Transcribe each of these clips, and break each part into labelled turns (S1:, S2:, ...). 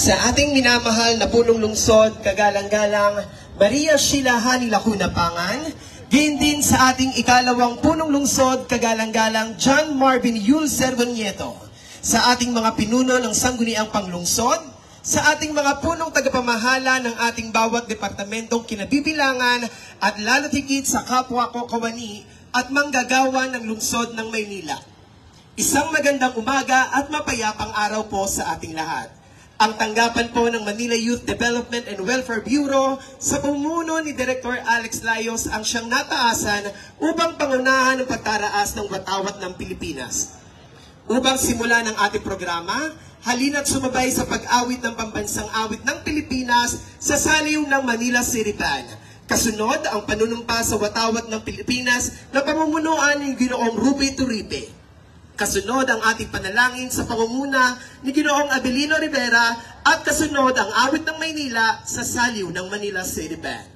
S1: Sa ating minamahal na punong lungsod, kagalang-galang Maria Sheila Hani Lacuna Pangan, gayon din sa ating ikalawang punong lungsod, kagalang-galang John Marvin Yul Servonieto, sa ating mga pinuno ng sangguniang panglungsod, sa ating mga punong tagapamahala ng ating bawat departamentong kinabibilangan at lalo higit sa kapwa ko kawani at manggagawa ng lungsod ng Maynila. Isang magandang umaga at mapayapang araw po sa ating lahat. Ang tanggapan po ng Manila Youth Development and Welfare Bureau sa pamumuno ni Director Alex Layos ang siyang nataasan upang pangunahan ang pagtaraas ng watawat ng Pilipinas. Upang simulan ang ating programa, halina't sumabay sa pag-awit ng pambansang awit ng Pilipinas sa saliw ng Manila City Band. Kasunod ang panunumpa sa watawat ng Pilipinas na pamumunuan ni Ginoong Ruby Turipe. Kasunod ang ating panalangin sa pangunguna ni Ginoong Abelino Rivera at kasunod ang awit ng Maynila sa saliw ng Manila City Band.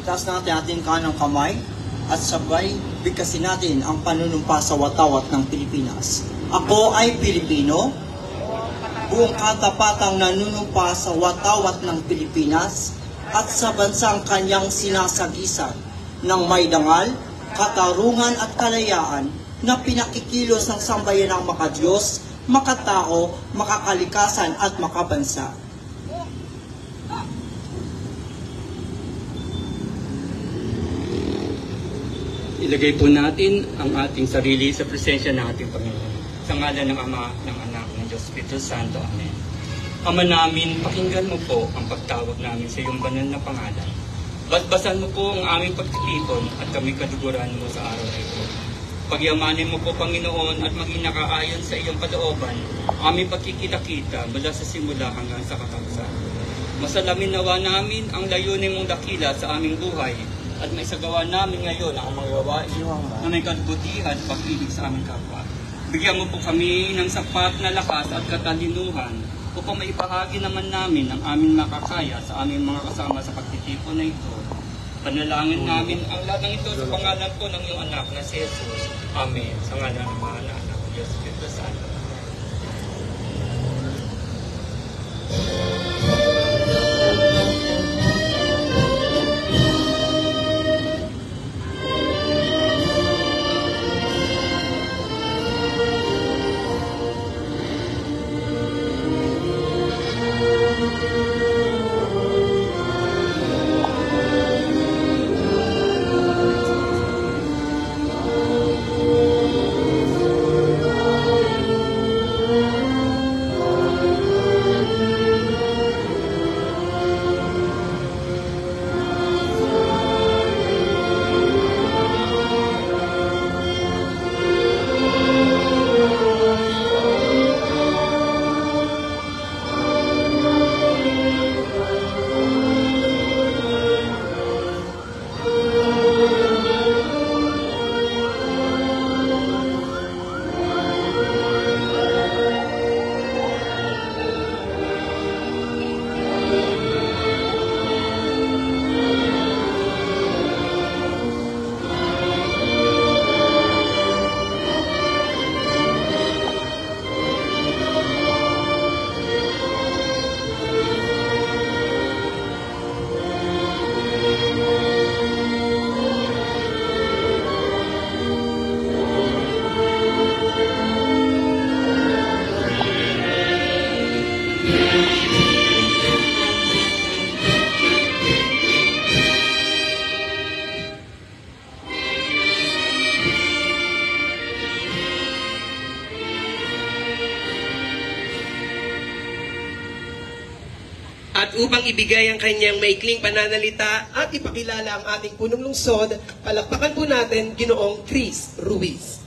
S2: Itaas natin ating kanang kamay at sabay bigkasin natin ang panunumpa sa watawat ng Pilipinas. Ako ay Pilipino, buong katapatang nanunumpa sa watawat ng Pilipinas at sa bansang kanyang sinasagisan ng may dangal, katarungan at kalayaan na pinakikilos ng sambayanang makadiyos, makatao, makakalikasan at makabansa.
S3: Ilagay po natin ang ating sarili sa presensya ng ating Panginoon. Sa ngalan ng Ama, ng Anak, ng Diyos Espiritu Santo. Amen. Ama namin, pakinggan mo po ang pagtawag namin sa iyong banal na pangalan. Basbasan mo po ang aming pagtitipon at kami kaduguran mo sa araw na ito. Pagyamanin mo po, Panginoon, at maging nakaayon sa iyong kalooban, aming pagkikita-kita mula sa simula hanggang sa katapsan. Masalamin nawa namin ang layunin mong dakila sa aming buhay, at may sagawa namin ngayon ang mga gawain na may kabutihan at pag-ibig sa aming kapwa. Bigyan mo po kami ng sapat na lakas at katalinuhan upang maipahagi naman namin ang aming makakaya sa aming mga kasama sa pagtitipon na ito. Panalangin namin ang lahat ng ito sa pangalan po ng iyong anak na si Jesus. Amen. Sa ngalan ng mga anak ng Diyos Espiritu Santo.
S1: At upang ibigay ang kanyang maikling pananalita at ipakilala ang ating punong lungsod, palakpakan po natin Ginoong Chris Ruiz.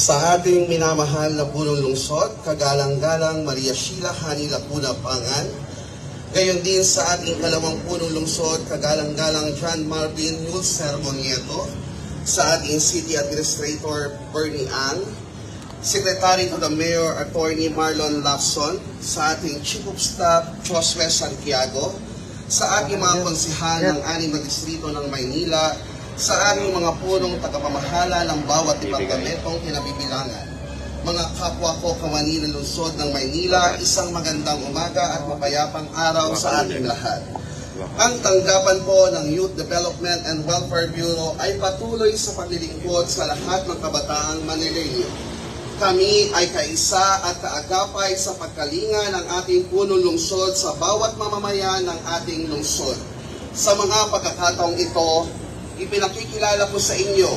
S4: Sa ating minamahal na punong lungsod, kagalang-galang Maria Sheila Hani Lacuna Pangan, gayon din sa ating kalawang punong lungsod, kagalang-galang John Marvin Yulser Monieto, sa ating City Administrator Bernie Ang, Secretary to the Mayor Attorney Marlon Lacson, sa ating Chief of Staff Josue Santiago, sa ating mga konsihal ng 6 na distrito ng Maynila, sa aming mga punong tagapamahala ng bawat departamentong kinabibilangan. Mga kapwa ko kawani ng lungsod ng Maynila, isang magandang umaga at mapayapang araw sa ating lahat. Ang tanggapan po ng Youth Development and Welfare Bureau ay patuloy sa paglilingkod sa lahat ng kabataang Manileño. Kami ay kaisa at kaagapay sa pagkalinga ng ating punong lungsod sa bawat mamamayan ng ating lungsod. Sa mga pagkakataong ito, ipinakikilala ko sa inyo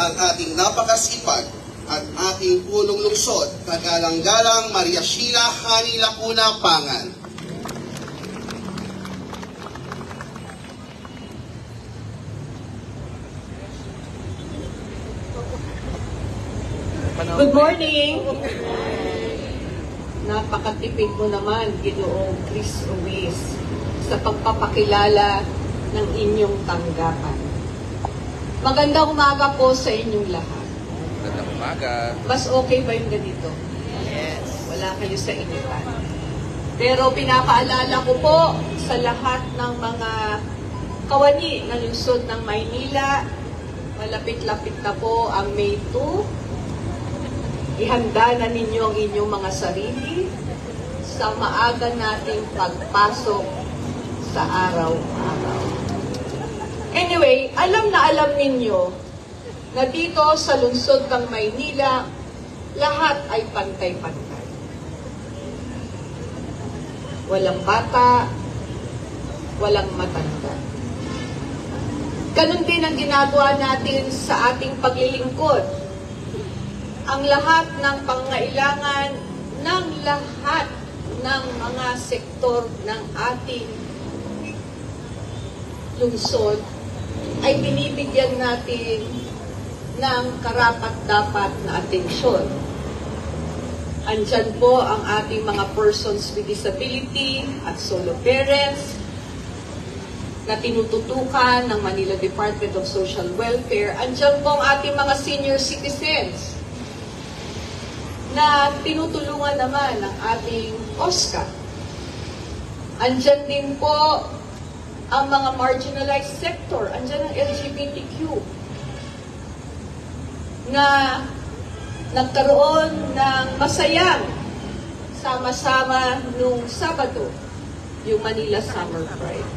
S4: ang ating napakasipag at ating punong lungsod, kagalang-galang Maria Sheila Hani Lacuna Pangan.
S5: Good morning! Napakatipid mo naman, Ginoong Chris Ruiz, sa pagpapakilala ng inyong tanggapan. Magandang umaga po sa inyong lahat.
S6: Magandang umaga.
S5: Mas okay ba yung ganito? Yes. Wala kayo sa initan. Pero pinapaalala ko po sa lahat ng mga kawani ng lungsod ng Maynila, malapit-lapit na po ang May 2. Ihanda na ninyo ang inyong mga sarili sa maaga nating pagpasok sa araw-araw. Anyway, alam na alam ninyo na dito sa lungsod ng Maynila, lahat ay pantay-pantay. Walang bata, walang matanda. Ganun din ang ginagawa natin sa ating paglilingkod. Ang lahat ng pangailangan ng lahat ng mga sektor ng ating lungsod ay binibigyan natin ng karapat-dapat na atensyon. Andyan po ang ating mga persons with disability at solo parents na tinututukan ng Manila Department of Social Welfare. Andyan po ang ating mga senior citizens na tinutulungan naman ng ating OSCA. Andyan din po ang mga marginalized sector, andyan ang LGBTQ, na nagkaroon ng masayang sama-sama nung Sabado, yung Manila Summer Pride.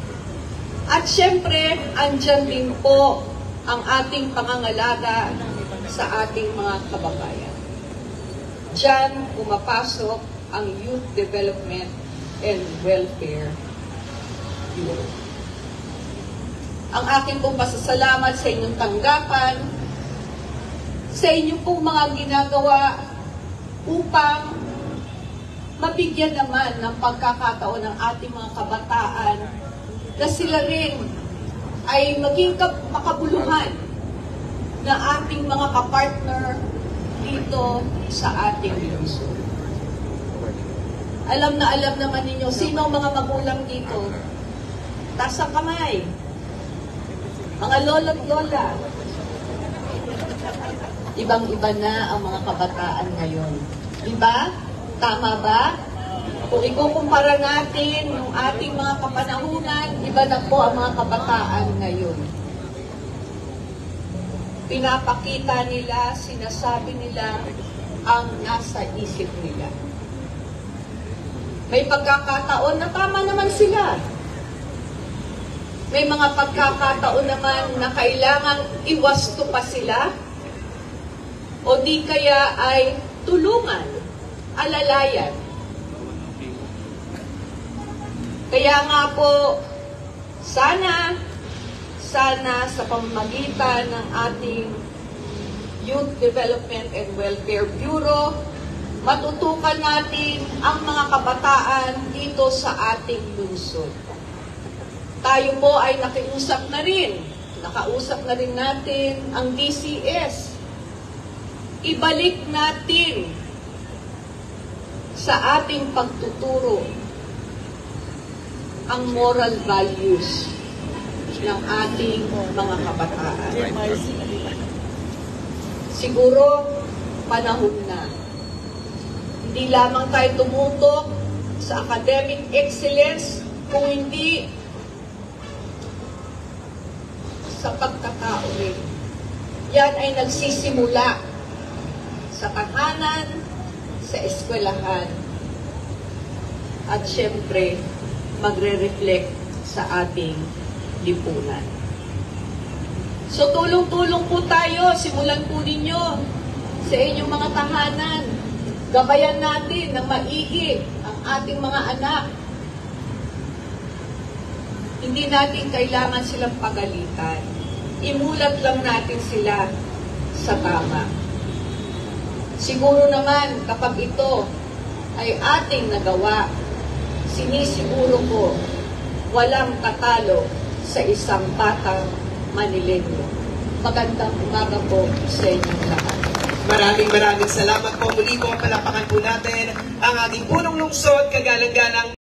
S5: At syempre, andyan din po ang ating pangangalaga sa ating mga kababayan. Diyan pumapasok ang Youth Development and Welfare Bureau. Ang aking pong pasasalamat sa inyong tanggapan, sa inyong pong mga ginagawa upang mabigyan naman ng pagkakataon ng ating mga kabataan na sila rin ay maging makabuluhan na ating mga kapartner dito sa ating lungsod. Alam na alam naman ninyo, sino ang mga magulang dito? Taas ang kamay. Mga lolo't lola. Ibang-iba na ang mga kabataan ngayon. Diba? Tama ba? Kung ikukumpara natin yung ating mga kapanahunan, iba na po ang mga kabataan ngayon. Pinapakita nila, sinasabi nila ang nasa isip nila. May pagkakataon na tama naman sila. May mga pagkakataon naman na kailangan iwasto pa sila o di kaya ay tulungan, alalayan. Kaya nga po, sana sa pamamagitan ng ating Youth Development and Welfare Bureau, matutukan natin ang mga kabataan dito sa ating lungsod. Tayo po ay nakausap na rin natin ang DCS. Ibalik natin sa ating pagtuturo ang moral values ng ating mga kabataan. Siguro, panahon na. Hindi lamang tayo tumutok sa academic excellence, kung hindi sa pagkatao rin. Yan ay nagsisimula sa tahanan, sa eskwelahan, at syempre, magre-reflect sa ating lipunan. So tulong-tulong po tayo, simulan po ninyo sa inyong mga tahanan. Gabayan natin ng maigi ang ating mga anak. Hindi natin kailangan silang pagalitan. Imulat lang natin sila sa tama. Siguro naman kapag ito ay ating nagawa, sinisiguro ko walang tatalo sa isang batang Manileño. Magandang umaga po sa inyong lahat.
S1: Maraming salamat po. Muli po, palapakan po natin ang ating punong lungsod, kagalang-galang